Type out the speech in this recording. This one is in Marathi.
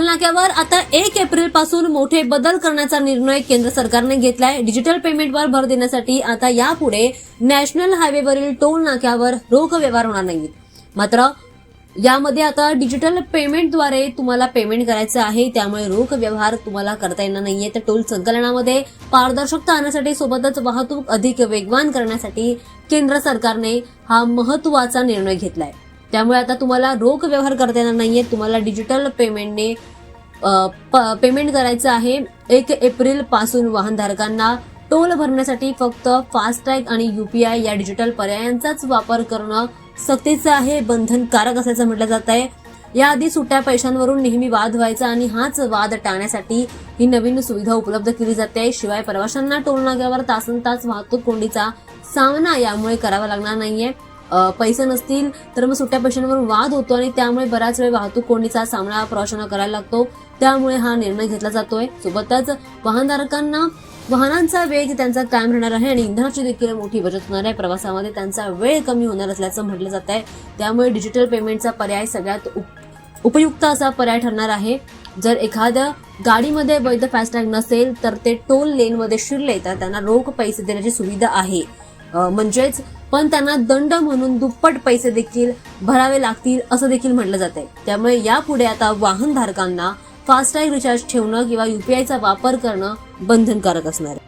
टोल नाक्यावर आता 1 एप्रिल पासून मोठे बदल करण्याचा निर्णय केंद्र सरकारने घेतलाय। डिजिटल पेमेंटवर भर देण्यासाठी आता यापुढे नॅशनल हायवेवरील टोल नाक्यावर रोख व्यवहार होणार नाहीत। मात्र यामध्ये आता डिजिटल पेमेंटद्वारे तुम्हाला पेमेंट करायचं आहे, त्यामुळे रोख व्यवहार तुम्हाला करता येणार नाहीये। तर टोल संकलनामध्ये पारदर्शकता आणण्यासाठी सोबतच वाहतूक अधिक वेगवान करण्यासाठी केंद्र सरकारने हा महत्त्वाचा निर्णय घेतलाय। त्यामुळे आता तुम्हाला रोख व्यवहार करता येणार नाहीये, तुम्हाला डिजिटल पेमेंटने पेमेंट करायचं आहे। 1 एप्रिल पासून वाहनधारकांना टोल भरण्यासाठी फक्त फास्टॅग आणि यूपीआय या डिजिटल पर्यायांचाच वापर करणं सक्तीचं आहे, बंधनकारक असल्याचं म्हटलं जात आहे। याआधी सुट्ट्या पैशांवरून नेहमी वाद व्हायचा आणि हाच वाद टाळण्यासाठी ही नवीन सुविधा उपलब्ध केली जाते। शिवाय प्रवाशांना टोल नाक्यावर तासनतास वाहतूक कोंडीचा सामना यामुळे करावा लागणार नाहीये। पैसे नसतील तर मग सुट्ट्या पैशांवर वाद होतो आणि त्यामुळे बराच वेळ वाहतूक कोंडीचा सामना प्रवाशांना करायला लागतो। त्यामुळे हा निर्णय घेतला जातोय। सोबतच वाहनधारकांना वाहनांचा वेग त्यांचा कायम राहणार आहे आणि इंधनाची देखील मोठी बचत होणार आहे। प्रवासामध्ये त्यांचा वेळ कमी होणार असल्याचं म्हटलं जात आहे। त्यामुळे डिजिटल पेमेंटचा पर्याय सगळ्यात उपयुक्त असा पर्याय ठरणार आहे। जर एखाद्या गाडीमध्ये वैध फास्टॅग नसेल तर ते टोल लेनमध्ये शिरले तर त्यांना रोख पैसे देण्याची सुविधा आहे, म्हणजेच पण त्यांना दंड म्हणून दुप्पट पैसे देखील भरावे लागतील असं देखील म्हटलं जात आहे। त्यामुळे यापुढे आता वाहनधारकांना फास्टॅग रिचार्ज ठेवणं किंवा यूपीआयचा वापर करणं बंधनकारक असणार आहे।